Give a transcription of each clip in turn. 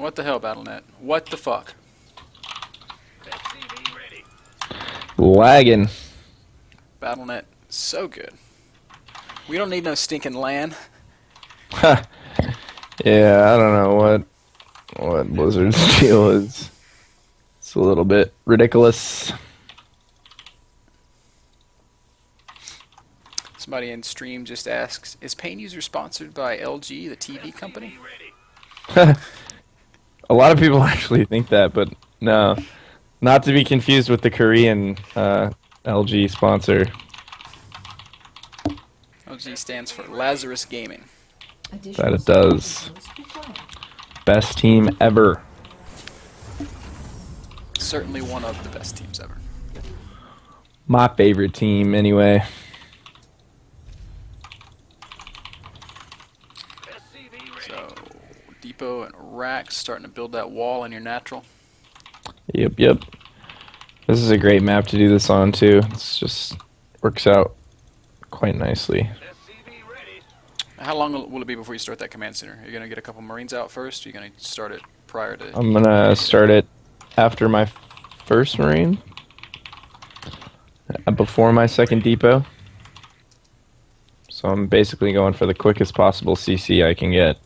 What the hell, BattleNet? What the fuck? Lagging. BattleNet, so good. We don't need no stinking LAN. Yeah, I don't know what Blizzard's deal is. It's a little bit ridiculous. Somebody in stream just asks, is Painuser sponsored by LG, the TV company? A lot of people actually think that, but no. Not to be confused with the Korean LG sponsor. LG stands for Lazarus Gaming. That it does. Best team ever. Certainly one of the best teams ever. My favorite team, anyway. So, Depot and Rack starting to build that wall in your natural. Yep. This is a great map to do this on, too. It's just works out quite nicely. How long will it be before you start that command center? Are you going to get a couple Marines out first? Or are you going to start it prior to... I'm going to start it after my first Marine. Before my second depot. So I'm basically going for the quickest possible CC I can get.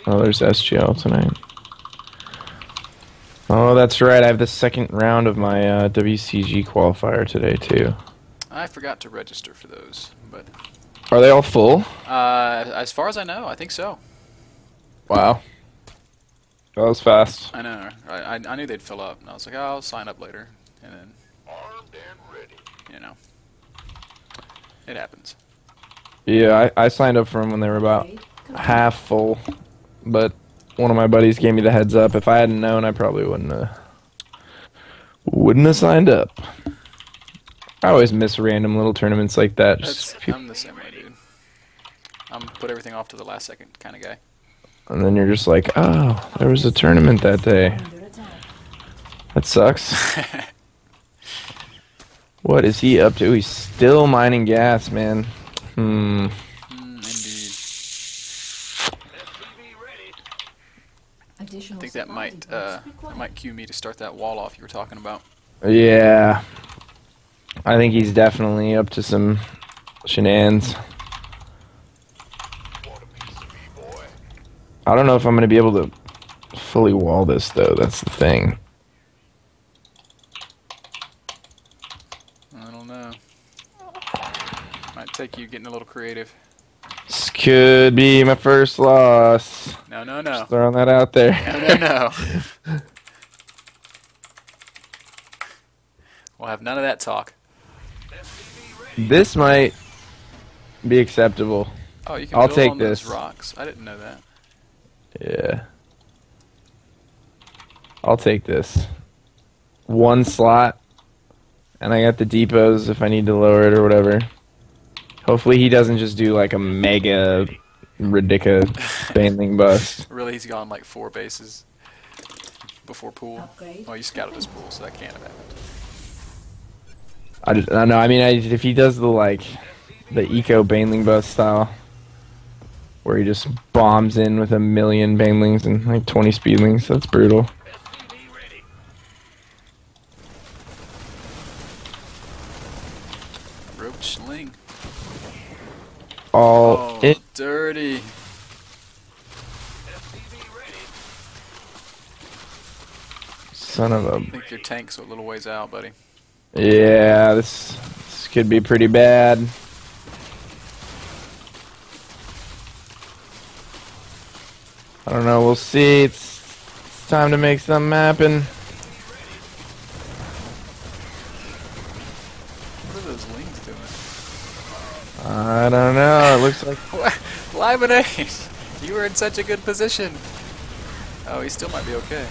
Oh, there's SGL tonight. Oh, that's right. I have the second round of my WCG qualifier today, too. I forgot to register for those, but... Are they all full? As far as I know, I think so. Wow. That was fast. I know. I knew they'd fill up, and I was like, oh, I'll sign up later. And then... Armed and ready. You know. It happens. Yeah, I signed up for them when they were about half full. But one of my buddies gave me the heads up. If I hadn't known, I probably wouldn't have signed up. I always miss random little tournaments like that. I'm the same way, dude. I'm put everything off to the last second kind of guy. And then you're just like, oh, there was a tournament that day. That sucks. What is he up to? He's still mining gas, man. Indeed. I think that might cue me to start that wall off you were talking about. Yeah. I think he's definitely up to some shenanigans. I don't know if I'm going to be able to fully wall this, though. That's the thing. I don't know. Might take you getting a little creative. This could be my first loss. No. Just throwing that out there. No. We'll have none of that talk. This might be acceptable. Oh, you can I'll build take on this. those rocks. I didn't know that. Yeah. I'll take this. One slot. And I got the depots if I need to lower it or whatever. Hopefully he doesn't just do like a mega ridiculous banding bust. Really, he's gone like 4 bases before pool. Well, you scouted his pool, so that can't have happened. I know. I mean, if he does the eco baneling bust style, where he just bombs in with 1,000,000 banelings and like 20 speedlings, that's brutal. Roach Ling. All Oh, dirty. Son of a. I think your tank's a little ways out, buddy. Yeah, this could be pretty bad. I don't know. We'll see. It's time to make something happen. What are those Lings doing? I don't know. It looks like. Limonade! You were in such a good position. Oh, he still might be okay.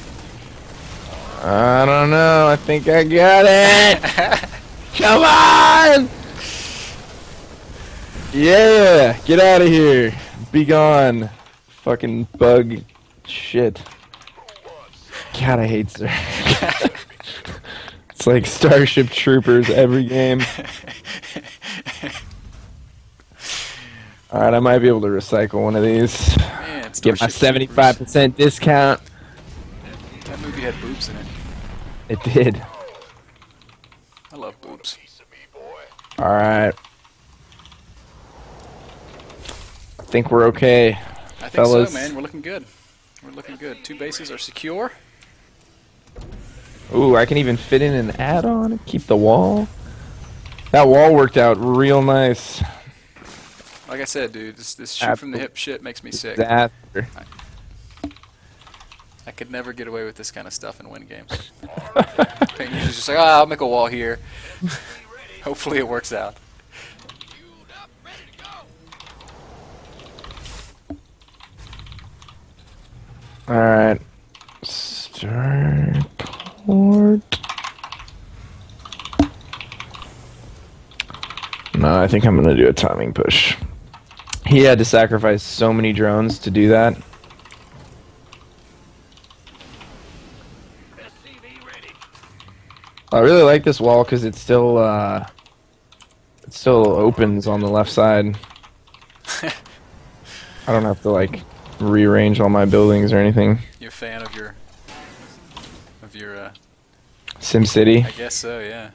I don't know. I think I got it. Come on! Yeah, get out of here. Be gone. Fucking bug shit. God, I hate Sir. It's like Starship Troopers every game. Alright, I might be able to recycle one of these. Man, Get my Starship Troopers. 75% discount. That movie had boobs in it. It did. I love boobs. Alright. I think we're okay, I think fellas. so, man. We're looking good. We're looking good. 2 bases are secure. Ooh, I can even fit in an add-on and keep the wall. That wall worked out real nice. Like I said, dude, this shoot from the hip shit makes me sick. Disaster. I could never get away with this kind of stuff and win games. Painuser's just like, ah, I'll make a wall here. Hopefully it works out. Alright. Start port. No, I think I'm gonna do a timing push. He had to sacrifice so many drones to do that. I really like this wall because it still opens on the left side. I don't have to like rearrange all my buildings or anything. You a fan of your SimCity? I guess so, yeah.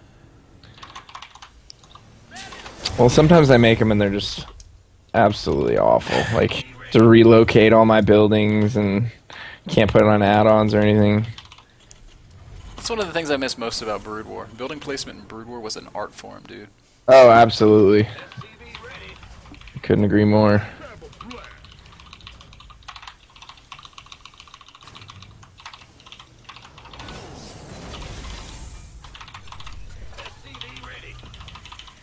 Well, sometimes I make them and they're just absolutely awful. Like to relocate all my buildings and can't put it on add-ons or anything. That's one of the things I miss most about Brood War. Building placement in Brood War was an art form, dude. Oh, absolutely. Couldn't agree more.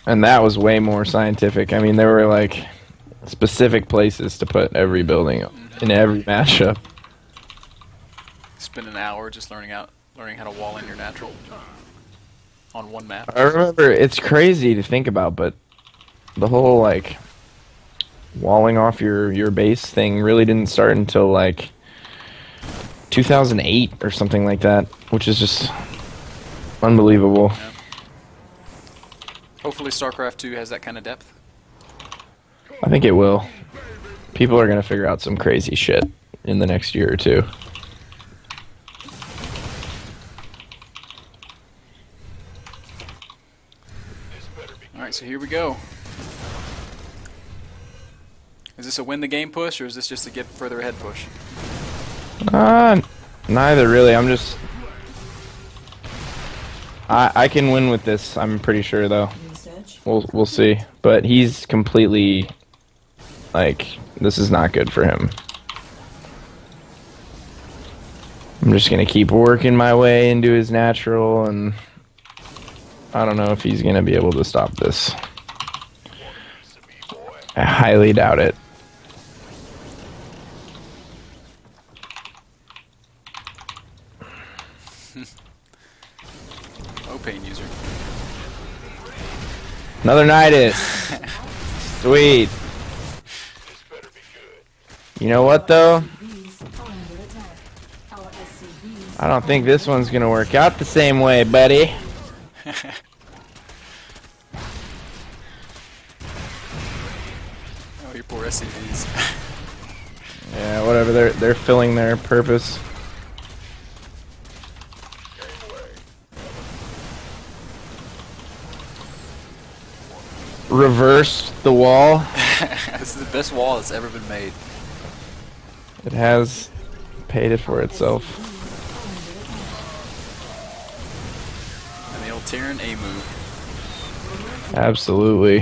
And that was way more scientific. I mean, there were like specific places to put every building in every matchup. Spend an hour just learning how to wall in your natural on one map. I remember, it's crazy to think about, but the whole like walling off your base thing really didn't start until like 2008 or something like that, which is just unbelievable. Yeah. Hopefully StarCraft 2 has that kind of depth. I think it will. People are going to figure out some crazy shit in the next year or two. Alright, so here we go. Is this a win the game push, or is this just a get further ahead push? Neither really. I'm just... I can win with this, I'm pretty sure, though. We'll see. But he's completely... like, this is not good for him. I'm just gonna keep working my way into his natural, and... I don't know if he's gonna be able to stop this. I highly doubt it. Oh, Painuser. Another Nidus. Sweet. You know what, though? I don't think this one's gonna work out the same way, buddy. Oh, your poor SCVs. Yeah, whatever. They're filling their purpose. Reverse the wall. This is the best wall that's ever been made. It has paid it for itself. And the old Terran A move. Absolutely.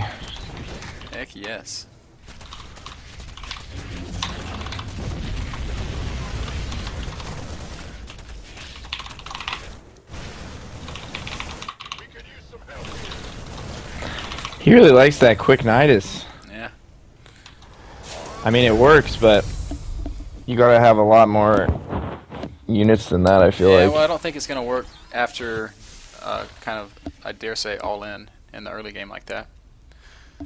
Heck yes. He really likes that quick Nidus. Yeah. I mean, it works, but you gotta have a lot more units than that, I feel like. Yeah, well, I don't think it's going to work after kind of, I dare say, all in the early game like that.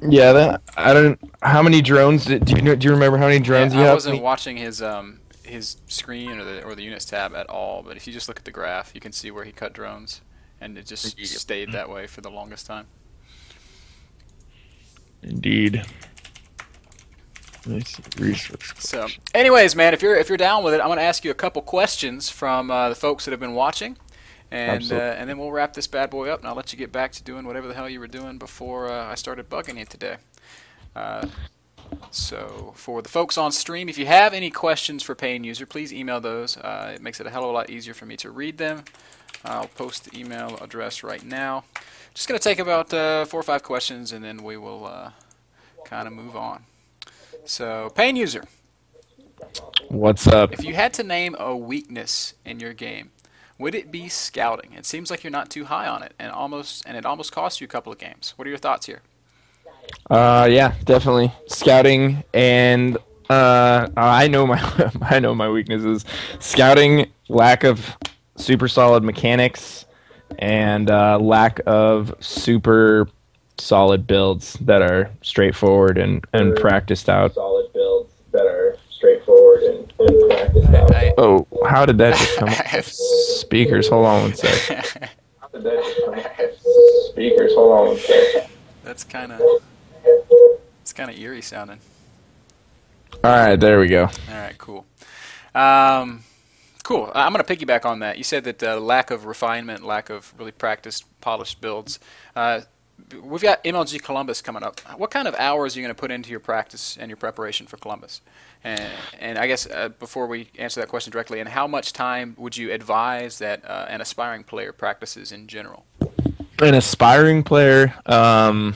Yeah, then I don't. How many drones do you remember how many drones you have? I wasn't watching his screen or the units tab at all, but if you just look at the graph, you can see where he cut drones, and it just stayed that way for the longest time. Indeed. Nice resource. So, anyways, man, if you're down with it, I'm gonna ask you a couple questions from the folks that have been watching, Absolutely. and then we'll wrap this bad boy up, and I'll let you get back to doing whatever the hell you were doing before I started bugging you today. Uh, so, for the folks on stream, if you have any questions for Painuser, please email those. It makes it a hell of a lot easier for me to read them. I'll post the email address right now. Just gonna take about 4 or 5 questions, and then we will kind of move on. So, Painuser. What's up? If you had to name a weakness in your game, would it be scouting? It seems like you're not too high on it, and it almost cost you a couple of games. What are your thoughts here? Yeah, definitely scouting, and I know my I know my weaknesses. Scouting, lack of super solid mechanics, and lack of super solid builds that are straightforward and practiced out. Solid builds that are straightforward and practiced out. Oh, how did that just come up? Speakers, hold on one sec. How did that just come up? Speakers, hold on one sec. That's it's kind of eerie sounding. All right, there we go. All right, cool. Cool. I'm going to piggyback on that. You said that lack of refinement, lack of really practiced, polished builds. We've got MLG Columbus coming up. What kind of hours are you going to put into your practice and your preparation for Columbus? And I guess before we answer that question directly, and how much time would you advise that an aspiring player practices in general? An aspiring player, oh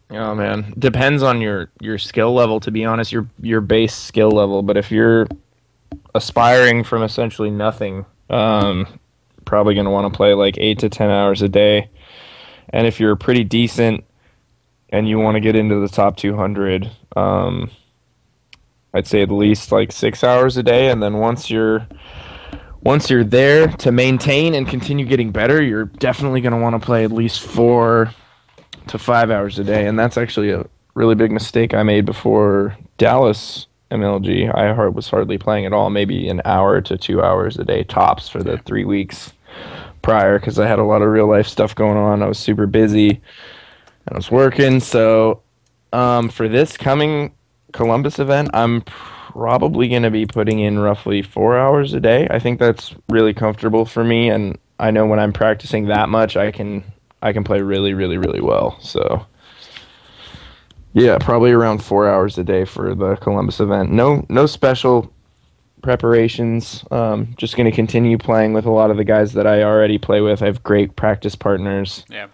man, depends on your skill level. To be honest, your base skill level. But if you're aspiring from essentially nothing, probably going to want to play like 8 to 10 hours a day. And if you're pretty decent and you want to get into the top 200, I'd say at least like 6 hours a day. And then once you're there to maintain and continue getting better, you're definitely going to want to play at least 4 to 5 hours a day. And that's actually a really big mistake I made before Dallas MLG. I was hardly playing at all, maybe an hour to 2 hours a day tops for the 3 weeks prior, because I had a lot of real life stuff going on. I was super busy and I was working. So for this coming Columbus event, I'm probably going to be putting in roughly 4 hours a day. I think that's really comfortable for me, and I know when I'm practicing that much, I can play really, really, really well. So yeah, probably around 4 hours a day for the Columbus event. No special preparations. Just going to continue playing with a lot of the guys that I already play with. I have great practice partners. Yeah.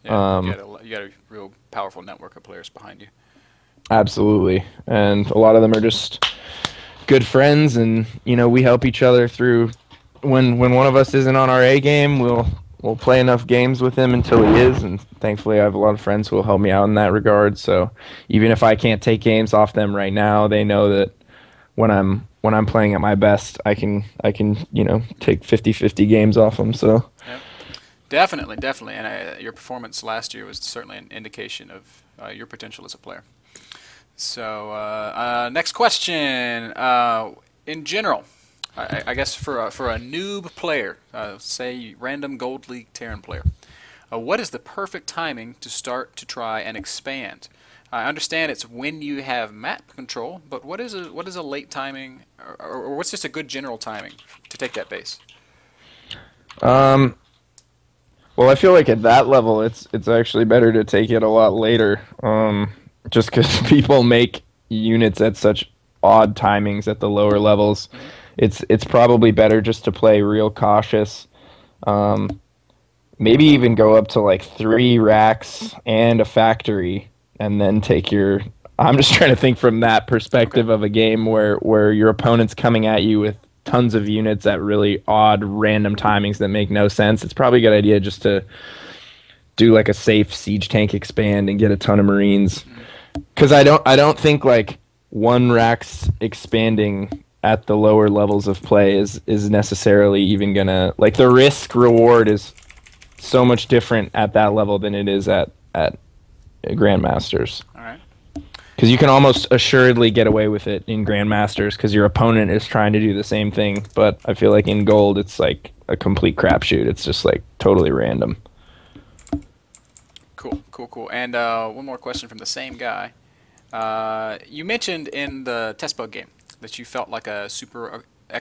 You got a real powerful network of players behind you. Absolutely. And a lot of them are just good friends, and we help each other through when one of us isn't on our A game, we'll play enough games with him until he is, and thankfully I have a lot of friends who will help me out in that regard. So even if I can't take games off them right now, they know that when I'm playing at my best, I can take 50-50 games off them. So Yep. Definitely, and your performance last year was certainly an indication of your potential as a player. So next question. In general, I guess for a noob player, say random Gold League Terran player, what is the perfect timing to start to try and expand? I understand it's when you have map control, but what is a late timing, or what's just a good general timing to take that base? well, I feel like at that level, it's actually better to take it a lot later. Just because people make units at such odd timings at the lower levels, it's probably better just to play real cautious. Maybe even go up to like 3 racks and a factory, and then take your. I'm just trying to think from that perspective of a game where your opponent's coming at you with tons of units at really odd, random timings that make no sense. It's probably a good idea just to do like a safe siege tank expand and get a ton of Marines. Because I don't think like 1 rack's expanding at the lower levels of play is necessarily even gonna, like, the risk reward is so much different at that level than it is at Grandmasters. All right. Because you can almost assuredly get away with it in Grandmasters because your opponent is trying to do the same thing. But I feel like in Gold, it's like a complete crapshoot. It's just like totally random. Cool. And one more question from the same guy. You mentioned in the test bug game that you felt like a super